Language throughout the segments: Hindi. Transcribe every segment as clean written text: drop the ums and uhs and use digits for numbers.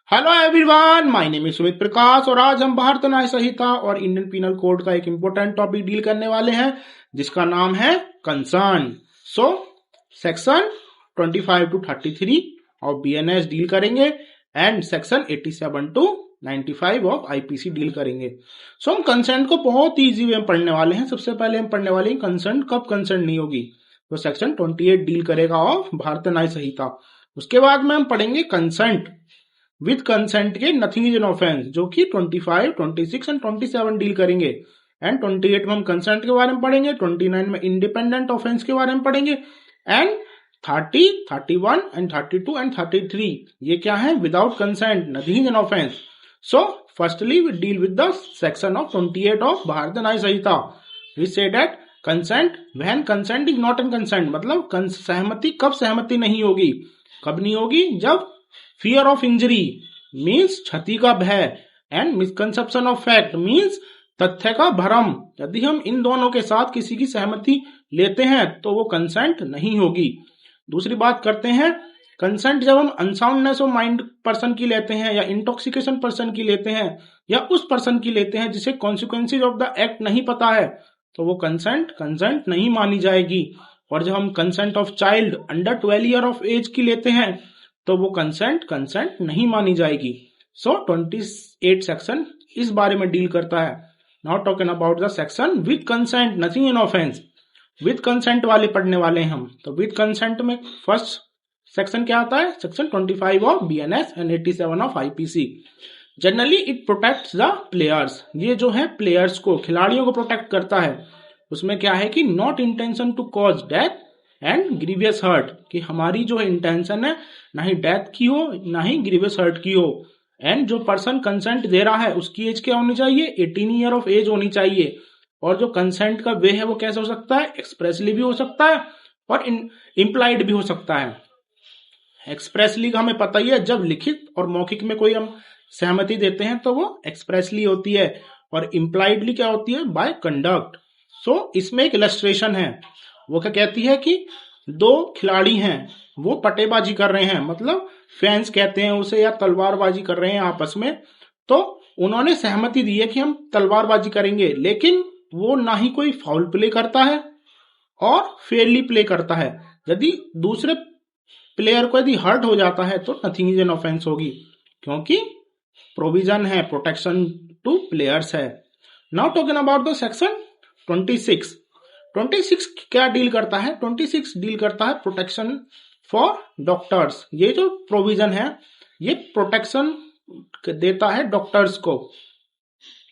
Hello everyone, my name is Sumit Prakash और आज हम भारत न्याय संहिता और इंडियन पीनल कोड का एक इंपॉर्टेंट टॉपिक डील करने वाले हैं जिसका नाम है consent. So section 25 to 33 of BNS deal करेंगे and section 87 to 95 of IPC deal करेंगे। सो हम कंसेंट को बहुत इजी वे में पढ़ने वाले हैं। सबसे पहले हम पढ़ने वाले हैं कंसेंट कब कंसेंट नहीं होगी, तो सेक्शन 28 डील करेगा ऑफ भारत न्याय संहिता। उसके बाद में हम पढ़ेंगे कंसेंट विद कंसेंट के नथिंग इज एन ऑफेंस, जो कि 25, 26 एंड 27 डील करेंगे। एंड 28 में हम कंसेंट के बारे में पढ़ेंगे, 29 में इंडिपेंडेंट ऑफेंस के बारे में पढ़ेंगे एंड 30, 31 एंड 32 एंड 33 ये क्या है, without consent nothing is an offence. So firstly we deal with the section of 28 of Bharat Nyaya Sanhita. We say that consent when consent is not an consent, मतलब सहमति कब सहमति नहीं होगी, कब नहीं होगी, जब फियर ऑफ इंजरी मीन्स क्षति का भय and misconception of fact means तथ्य का भ्रम, यदि हम इन दोनों के साथ किसी की सहमति लेते हैं तो वो कंसेंट नहीं होगी। दूसरी बात करते हैं कंसेंट जब हम अनसाउंडनेस ऑफ माइंड पर्सन की लेते हैं या इंटॉक्सिकेशन पर्सन की लेते हैं या उस पर्सन की लेते हैं जिसे कॉन्सिक्वेंसेज ऑफ द एक्ट नहीं पता है, तो वो कंसेंट नहीं मानी जाएगी। और जब हम consent of child under 12 year of age की लेते हैं तो वो कंसेंट नहीं मानी जाएगी। सो 28 सेक्शन इस बारे में डील करता है। Now talking about the section with consent nothing in offence, with consent वाले पढ़ने वाले हैं हम। तो विद कंसेंट में फर्स्ट सेक्शन क्या आता है, section 25 of BNS and 87 of IPC. Generally it protects the players, ये जो है प्लेयर्स को, खिलाड़ियों को प्रोटेक्ट करता है। उसमें क्या है कि not intention to cause death and grievous hurt, कि हमारी जो इंटेंशन है ना ही डेथ की हो ना ही ग्रीवियस हर्ट की हो। एंड जो पर्सन कंसेंट दे रहा है उसकी एज क्या होनी चाहिए, 18 ईयर ऑफ एज होनी चाहिए। और जो कंसेंट का वे है वो कैसे हो सकता है, एक्सप्रेसली भी हो सकता है और इम्प्लाइड भी हो सकता है। एक्सप्रेसली का हमें पता ही है, जब लिखित और मौखिक में कोई हम सहमति देते हैं तो वो एक्सप्रेसली होती है, और इम्प्लाइडली क्या होती है, बाय कंडक्ट। सो इसमें एक इलस्ट्रेशन है, वो क्या कहती है कि दो खिलाड़ी हैं, वो पटेबाजी कर रहे हैं, मतलब फैंस कहते हैं उसे, या तलवारबाजी कर रहे हैं आपस में। तो उन्होंने सहमति दी है कि हम तलवारबाजी करेंगे, लेकिन वो ना ही कोई फाउल प्ले करता है और फेयरली प्ले करता है। यदि दूसरे प्लेयर को यदि हर्ट हो जाता है तो नथिंग इज एन ऑफेंस होगी, क्योंकि प्रोविजन है, प्रोटेक्शन टू प्लेयर्स है। Now talking about the section 26 क्या डील करता है, 26 डील करता है प्रोटेक्शन फॉर डॉक्टर्स। ये जो प्रोविजन है ये प्रोटेक्शन देता है डॉक्टर्स को।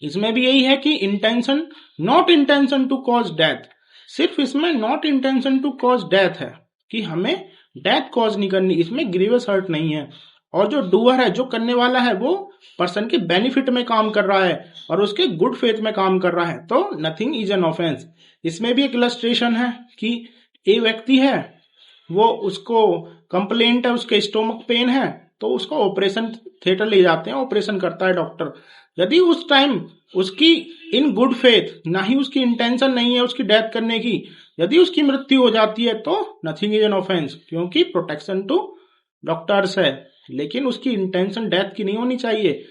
इसमें भी यही है कि intention, not intention to cause death, सिर्फ इसमें not intention to cause death है कि हमें डेथ कॉज नहीं करनी, इसमें ग्रीवियस हर्ट नहीं है। और जो डूअर है, जो करने वाला है, वो पर्सन के बेनिफिट में काम कर रहा है और उसके गुड फेथ में काम कर रहा है, तो नथिंग इज एन ऑफेंस। इसमें भी एक इलस्ट्रेशन है कि एक व्यक्ति है, वो उसको कंप्लेंट है, उसके स्टोमक पेन है, तो उसको ऑपरेशन थिएटर ले जाते हैं, ऑपरेशन करता है डॉक्टर। यदि उस टाइम उसकी इन गुड फेथ, ना ही उसकी इंटेंशन नहीं है उसकी डेथ करने की, यदि उसकी मृत्यु हो जाती है तो नथिंग इज एन ऑफेंस, क्योंकि प्रोटेक्शन टू डॉक्टर्स है। लेकिन उसकी इंटेंशन डेथ की नहीं होनी चाहिए,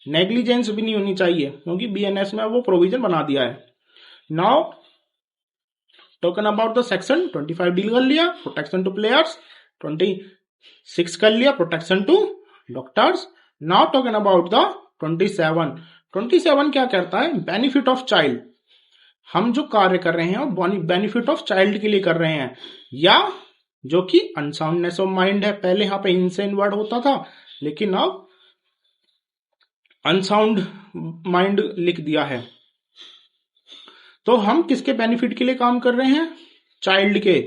नेग्लिजेंस भी नहीं होनी चाहिए, क्योंकि बीएनएस में वो प्रोविजन बना दिया है। Now talking about the section 25 deal कर लिया, प्रोटेक्शन टू प्लेयर्स, 26 कर लिया, protection to doctors. Now talking about the 27 क्या करता है, बेनिफिट ऑफ चाइल्ड। हम जो कार्य कर रहे हैं वो बेनिफिट ऑफ चाइल्ड के लिए कर रहे हैं, या जो कि अनसाउंडनेस ऑफ माइंड है। पहले यहां पे इनसेन वर्ड होता था, लेकिन अब अनसाउंड माइंड लिख दिया है। तो हम किसके बेनिफिट के लिए काम कर रहे हैं, चाइल्ड के,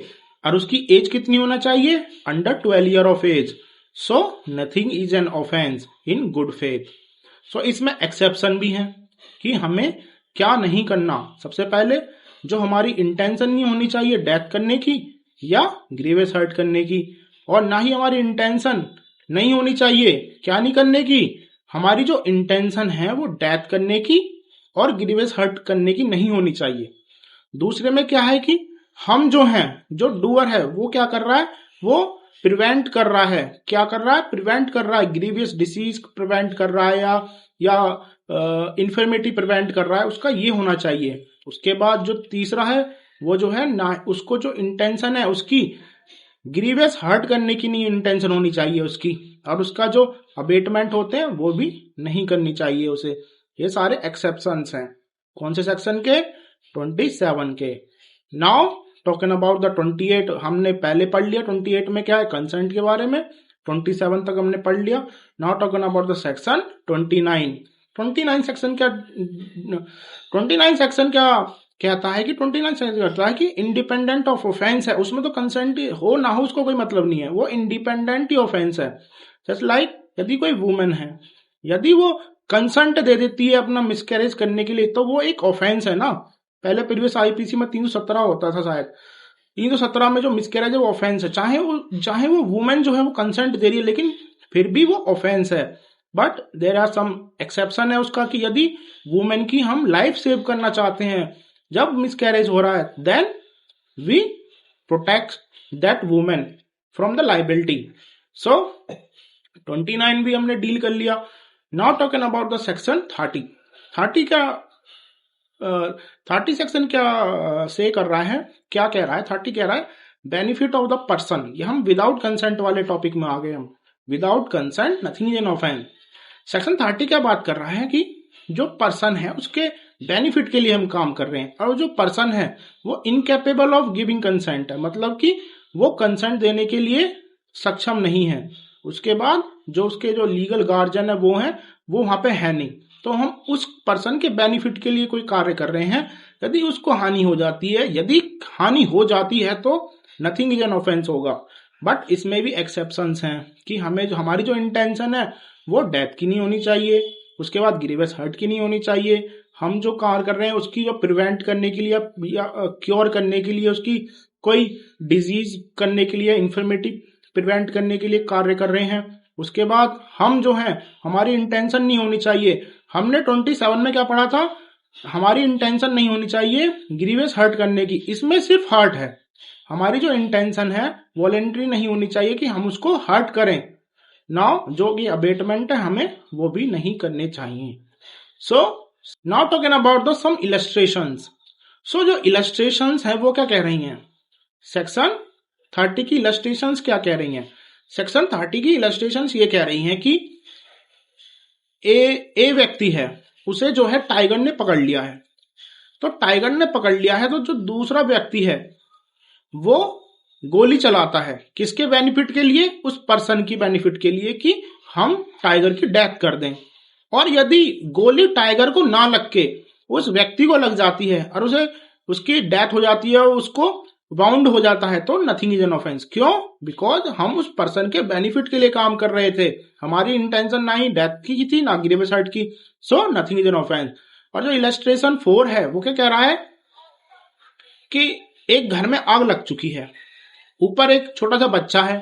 और उसकी एज कितनी होना चाहिए, under 12 year of age. So nothing is an offence in good faith. So इसमें एक्सेप्शन भी है कि हमें क्या नहीं करना। सबसे पहले जो हमारी इंटेंशन नहीं होनी चाहिए डेथ करने की या ग्रीवियस हर्ट करने की, और ना ही हमारी इंटेंशन नहीं होनी चाहिए क्या नहीं करने की, हमारी जो इंटेंशन है वो डेथ करने की और ग्रीवियस हर्ट करने की नहीं होनी चाहिए। दूसरे में क्या है कि हम जो हैं, जो डूअर है वो क्या कर रहा है, वो प्रिवेंट कर रहा है, क्या कर रहा है, प्रिवेंट कर रहा है, ग्रीवियस डिसीज प्रिवेंट कर रहा है या इन्फर्मिटी प्रिवेंट कर रहा है, उसका ये होना चाहिए। उसके बाद जो तीसरा है वो जो है ना, उसको जो इंटेंशन है उसकी ग्रीवियस हर्ट करने की नहीं इंटेंशन होनी चाहिए उसकी, और उसका जो अबेटमेंट होते हैं वो भी नहीं करनी चाहिए उसे। ये सारे एक्सेप्शंस हैं। कौन से सेक्शन के? 27 के। नाउ टॉकिंग अबाउट द 28, हमने पहले पढ़ लिया 28 में क्या है, कंसेंट के बारे में। 27 तक हमने पढ़ लिया। Now talking about the section 29। 29 section क्या, 29 सेक्शन क्या कहता है कि 29 सेक्शन कहता है कि इंडिपेंडेंट ऑफ ऑफेंस है, उसमें तो कंसेंट हो ना हो उसको कोई मतलब नहीं है, वो इंडिपेंडेंट ही ऑफेंस है। जस्ट लाइक यदि कोई वुमेन है, यदि वो कंसेंट दे देती है अपना मिसकैरेज करने के लिए, तो वो एक ऑफेंस है ना। पहले प्रीवियस आईपीसी में 317 होता था शायद, 317 में जो मिसकैरेज है वो ऑफेंस है। चाहे वो वुमेन जो है वो कंसेंट दे रही है, लेकिन फिर भी वो ऑफेंस है। But there are some exception है उसका, कि यदि वुमेन की हम लाइफ सेव करना चाहते हैं जब मिसकैरेज हो रहा है, then we protect that women from the liability. So 29 भी हमने डील कर लिया। Now talking about the section 30। 30 क्या 30 सेक्शन क्या से कर रहा है, क्या कह रहा है? 30 कह रहा है बेनिफिट ऑफ द पर्सन। ये हम विदाउट कंसेंट वाले टॉपिक में आ गए। हम without consent nothing is an offence. Section 30 क्या बात कर रहा है कि जो पर्सन है उसके बेनिफिट के लिए हम काम कर रहे हैं, और जो पर्सन है वो इनकेपेबल ऑफ गिविंग कंसेंट है, मतलब कि वो कंसेंट देने के लिए सक्षम नहीं है। उसके बाद जो उसके जो लीगल गार्जियन है वो वहां पे है नहीं, तो हम उस पर्सन के बेनिफिट के लिए कोई कार्य कर रहे हैं। यदि उसको हानि हो जाती है, यदि हानि हो जाती है तो नथिंग इज एन ऑफेंस होगा। बट इसमें भी एक्सेप्शंस हैं कि हमें जो हमारी जो इंटेंशन है वो डेथ की नहीं होनी चाहिए, उसके बाद ग्रीवियस हर्ट की नहीं होनी चाहिए। हम जो कार्य कर रहे हैं उसकी जो प्रिवेंट करने के लिए या क्योर करने के लिए, उसकी कोई डिजीज करने के लिए, इन्फर्मिटी प्रिवेंट करने के लिए कार्य कर रहे हैं। उसके बाद हम जो है हमारी इंटेंशन नहीं होनी चाहिए। हमने 27 में क्या पढ़ा था? हमारी इंटेंशन नहीं होनी चाहिए ग्रीवियस हर्ट करने की। इसमें सिर्फ हर्ट है, हमारी जो इंटेंशन है वॉलेंट्री नहीं होनी चाहिए कि हम उसको हर्ट करें। नाउ जो कि अबेटमेंट है हमें वो भी नहीं करने चाहिए। So now talking about the some illustrations. So जो इलस्ट्रेशंस है वो क्या कह रही हैं? सेक्शन 30 की इलस्ट्रेशंस क्या कह रही हैं? सेक्शन 30 की इलस्ट्रेशंस ये कह रही हैं कि ए व्यक्ति है, उसे जो है टाइगर ने पकड़ लिया है। तो टाइगर ने पकड़ लिया है तो जो दूसरा व्यक्ति है वो गोली चलाता है, किसके बेनिफिट के लिए? उस पर्सन की बेनिफिट के लिए, कि हम टाइगर की डेथ कर दें। और यदि गोली टाइगर को ना लग के उस व्यक्ति को लग जाती है और उसे उसकी डेथ हो जाती है, उसको बाउंड हो जाता है, तो नथिंग इज एन ऑफेंस। क्यों? बिकॉज हम उस पर्सन के बेनिफिट के लिए काम कर रहे थे, हमारी इंटेंशन ना ही डेथ की थी ना ग्रीवियस हर्ट की। सो नथिंग इज एन ऑफेंस। और जो इलस्ट्रेशन 4 है वो क्या कह रहा है कि एक घर में आग लग चुकी है, ऊपर एक छोटा सा बच्चा है,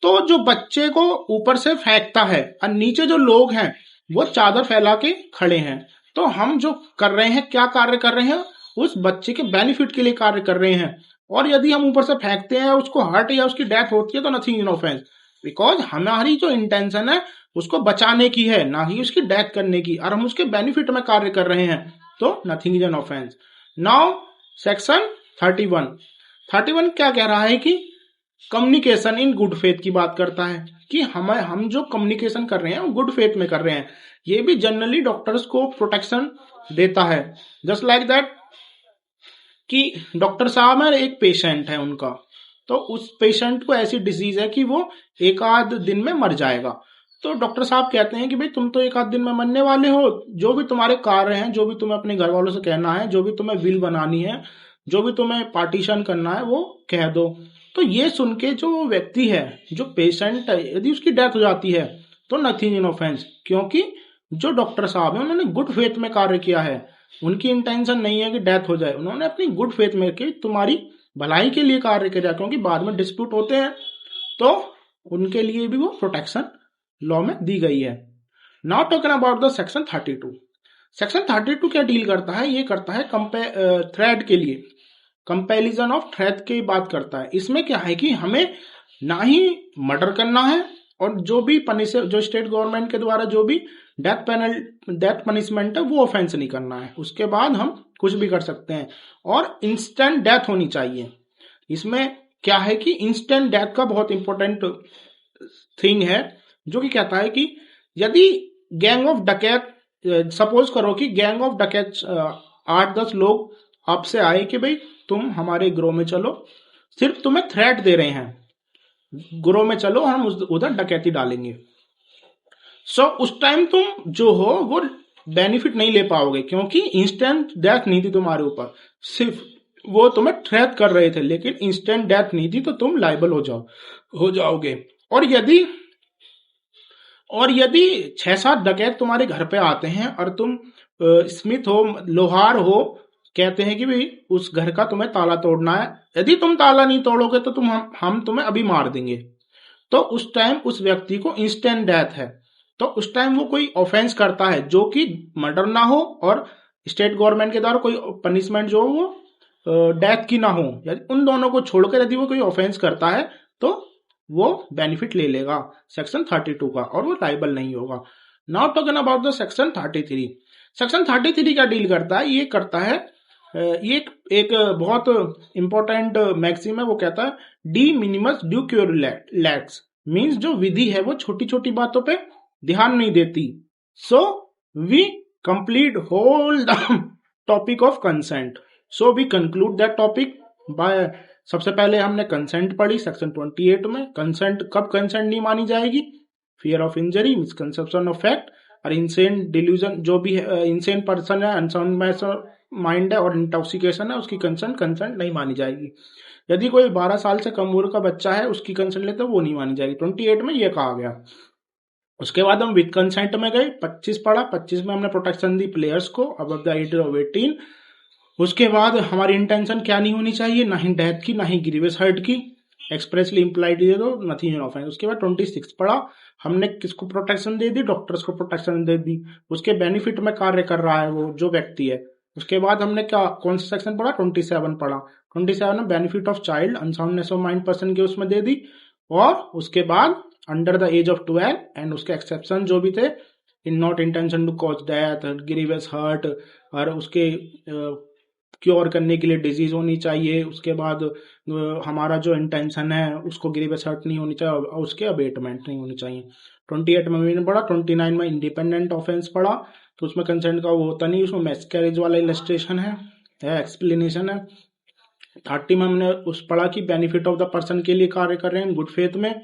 तो जो बच्चे को ऊपर से फेंकता है और नीचे जो लोग हैं वो चादर फैला के खड़े हैं। तो हम जो कर रहे हैं, क्या कार्य कर रहे हैं? उस बच्चे के बेनिफिट के लिए कार्य कर रहे हैं। और यदि हम ऊपर से फेंकते हैं, उसको हर्ट या उसकी डेथ होती है, तो नथिंग इन ऑफेंस, बिकॉज हमारी जो इंटेंशन है उसको बचाने की है, ना ही उसकी डेथ करने की, और हम उसके बेनिफिट में कार्य कर रहे हैं, तो nothing is an offence. Now section 31 क्या कह रहा है कि कम्युनिकेशन इन गुड फेथ की बात करता है, कि हम जो कम्युनिकेशन कर रहे हैं वो गुड फेथ में कर रहे हैं। ये भी जनरली डॉक्टर्स को प्रोटेक्शन देता है। जस्ट लाइक दैट कि डॉक्टर साहब है, एक पेशेंट है उनका, तो उस पेशेंट को ऐसी डिजीज है कि वो एक आध दिन में मर जाएगा। तो डॉक्टर साहब कहते हैं कि भाई तुम तो एक आध दिन में मरने वाले हो, जो भी तुम्हारे कार्य हैं, जो भी तुम्हें अपने घर वालों से कहना है, जो भी तुम्हें विल बनानी है, जो भी तुम्हें पार्टीशन करना है, वो कह दो। तो ये सुन के जो व्यक्ति है, जो पेशेंट है, यदि उसकी डेथ हो जाती है तो नथिंग इन ऑफेंस, क्योंकि जो डॉक्टर साहब है उन्होंने गुड फेथ में कार्य किया है। उनकी इंटेंशन नहीं है कि डेथ हो जाए, उन्होंने अपनी गुड फेथ में कि तुम्हारी भलाई के लिए कार्य किया, क्योंकि बाद में डिस्प्यूट होते हैं, तो उनके लिए भी वो प्रोटेक्शन लॉ में दी गई है। Now talking about the section 32। Section 32 क्या डील करता है? ये करता है थ्रेड के लिए, कंपैरिजन ऑफ थ्रेड की बात करता है। इसमें क्या है कि हमें ना ही मर्डर करना है, और जो भी जो स्टेट गवर्नमेंट के द्वारा जो भी डेथ पनिशमेंट है वो ऑफेंस नहीं करना है। उसके बाद हम कुछ भी कर सकते हैं, और इंस्टेंट डेथ होनी चाहिए। इसमें क्या है कि इंस्टेंट डेथ का बहुत इंपॉर्टेंट थिंग है, जो कि कहता है कि यदि गैंग ऑफ डकैत, सपोज करो कि गैंग ऑफ डकैत 8-10 लोग आपसे आए कि भाई तुम हमारे ग्रोह में चलो, सिर्फ तुम्हें थ्रेट दे रहे हैं, ग्रोह में चलो हम उधर डकैती डालेंगे। सो उस टाइम तुम जो हो वो बेनिफिट नहीं ले पाओगे, क्योंकि इंस्टेंट डेथ नहीं थी तुम्हारे ऊपर, सिर्फ वो तुम्हें थ्रेट कर रहे थे, लेकिन इंस्टेंट डेथ नहीं थी, तो तुम लाइबल हो जाओगे। और यदि 6-7 डकैत तुम्हारे घर पे आते हैं और तुम स्मिथ हो, लोहार हो, कहते हैं कि भाई उस घर का तुम्हें ताला तोड़ना है, यदि तुम ताला नहीं तोड़ोगे तो हम तुम्हें अभी मार देंगे, तो उस टाइम उस व्यक्ति को इंस्टेंट डेथ है। तो उस टाइम वो कोई ऑफेंस करता है जो कि मर्डर ना हो, और स्टेट गवर्नमेंट के द्वारा कोई पनिशमेंट जो हो वो डेथ की ना हो, यदि उन दोनों को छोड़कर यदि वो कोई ऑफेंस करता है तो वो बेनिफिट ले लेगा सेक्शन 32 का, और वो लाइबल नहीं होगा। Now talking about the section 33। Section 33 क्या डील करता है? ये करता है, ये एक बहुत इंपॉर्टेंट मैक्सिम है। वो कहता है डी मिनिमस ड्यू क्यूरलेट्स, मीन्स जो विधि है वो छोटी छोटी बातों पे ध्यान नहीं देती। So we complete whole the topic of consent. So we conclude that topic by, सबसे पहले हमने कंसेंट पढ़ी सेक्शन 28 में। कंसेंट, कब कंसेंट नहीं मानी जाएगी? Fear of injury, misconception of fact, और इंसेन डिल्यूजन, जो भी इंसेन पर्सन है, अनसाउंड माइंड है और इंटॉक्सिकेशन है, उसकी कंसेंट नहीं मानी जाएगी। यदि कोई 12 साल से कम उम्र का बच्चा है उसकी कंसेंट लेते वो नहीं मानी जाएगी। 28 में ये कहा गया। उसके बाद हम विद कंसेंट में गए, 25 पढ़ा। 25 में हमने प्रोटेक्शन दी प्लेयर्स को अबव द एज ऑफ 18। उसके बाद हमारी इंटेंशन क्या नहीं होनी चाहिए? ना ही डेथ की, ना ही ग्रीवियस हर्ट की, एक्सप्रेसली इम्प्लाइड दे दो, नथिंग ऑफ। उसके बाद 26 पढ़ा, हमने किसको प्रोटेक्शन दे दी? डॉक्टर्स को प्रोटेक्शन दे दी, उसके बेनिफिट में कार्य कर रहा है वो जो व्यक्ति है। उसके बाद हमने क्या, कौन सा सेक्शन पढ़ा? 27 पढ़ा। 27 में benefit of child, unsoundness of mind person के उसमें दे दी। और उसके बाद under the age of 12 and उसके एक्सेप्शन जो भी थे, in not intention to cause death, grievous hurt, और उसके क्योर करने के लिए डिजीज होनी चाहिए। उसके बाद हमारा जो इंटेंशन है उसको ग्रीवियस हर्ट नहीं होनी चाहिए, और उसके अबेटमेंट नहीं होनी चाहिए। 28 में मैंने पढ़ा। 29 में इंडिपेंडेंट ऑफेंस पढ़ा, तो उसमें कंसेंट का वो होता नहीं, उसमें मैस्कैरेज वाला इलस्ट्रेशन है, एक्सप्लेनेशन है। 30 में हमने उस पढ़ा कि बेनिफिट ऑफ द पर्सन के लिए कार्य कर रहे हैं गुड फेथ में।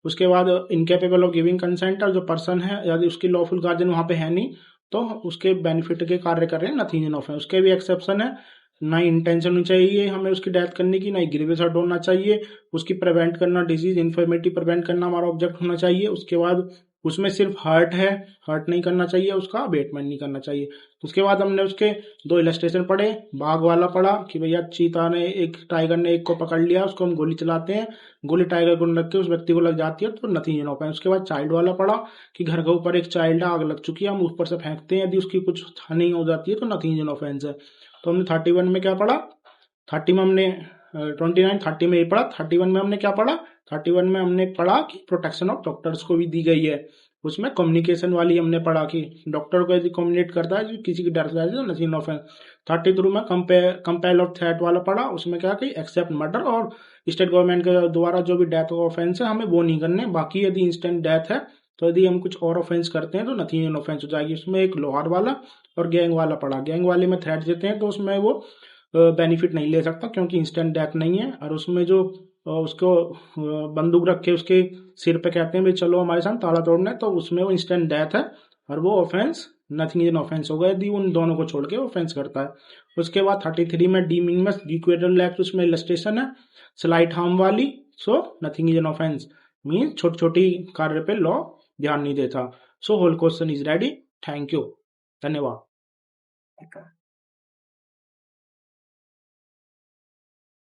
उसके बाद इनकेपेबल ऑफ गिविंग कंसेंट, और जो पर्सन है यदि उसकी लॉफुल गार्जियन वहां पे है नहीं तो उसके बेनिफिट के कार्य कर रहे हैं, नथिंग इन ऑफ है। उसके भी एक्सेप्शन है, ना इंटेंशन होनी चाहिए हमें उसकी डेथ करने की, ना ही ग्रीवियस हर्ट होना चाहिए, उसकी प्रिवेंट करना, डिजीज इन्फर्मिटी प्रिवेंट करना हमारा ऑब्जेक्ट होना चाहिए। उसके बाद उसमें सिर्फ हर्ट है, हर्ट नहीं करना चाहिए, उसका अबेटमेंट नहीं करना चाहिए। उसके बाद हमने उसके 2 इलस्ट्रेशन पढ़े। बाघ वाला पढ़ा कि भैया चीता ने, एक टाइगर ने एक को पकड़ लिया, उसको हम गोली चलाते हैं, गोली टाइगर को लग के उस व्यक्ति को लग जाती है तो नथिंग इन ऑफ है। उसके बाद चाइल्ड वाला पढ़ा कि घर के ऊपर एक चाइल्ड है, आग लग चुकी है, हम ऊपर से फेंकते हैं, यदि उसकी कुछ हानि हो जाती है तो नथिंग इन ऑफेंस है। तो हमने 31 में क्या पढ़ा? 30 में हमने 29, 30 में ये पढ़ा। 31 में हमने क्या पढ़ा? 31 में हमने पढ़ा कि प्रोटेक्शन ऑफ डॉक्टर्स को भी दी गई है। उसमें कम्युनिकेशन वाली हमने पढ़ा कि डॉक्टर को यदि कम्युनिकेट करता है किसी की डेथ हो जाए तो नथिंग ऑफ है। 32 में कंपेल ऑफ थ्रेट वाला पढ़ा, उसमें क्या कि एक्सेप्ट मर्डर और स्टेट गवर्नमेंट के द्वारा जो भी डेथ ऑफेंस है हमें वो नहीं करने। बाकी यदि इंस्टेंट डेथ है तो यदि हम कुछ और ऑफेंस करते हैं तो नथिंग इन ऑफेंस हो जाएगी। उसमें एक लोहार वाला और गैंग वाला पढ़ा। गैंग वाले में थ्रेट देते हैं तो उसमें वो बेनिफिट नहीं ले सकता क्योंकि इंस्टेंट डेथ नहीं है। और उसमें जो उसको बंदूक रख के उसके सिर पे कहते हैं भाई चलो हमारे साथ ताला तोड़ना है, तो उसमें वो इंस्टेंट डेथ है और वो ऑफेंस नथिंग इन ऑफेंस होगा यदि उन दोनों को छोड़ के ऑफेंस करता है। उसके बाद 33 में डी मिनिमस इक्वेटरल एक्ट, उसमें इलस्ट्रेशन है स्लाइट हार्म वाली। So nothing is an offence means छोटी छोटी कार्य पे लॉ ध्यान नहीं देता। So whole question is ready. Thank you, धन्यवाद।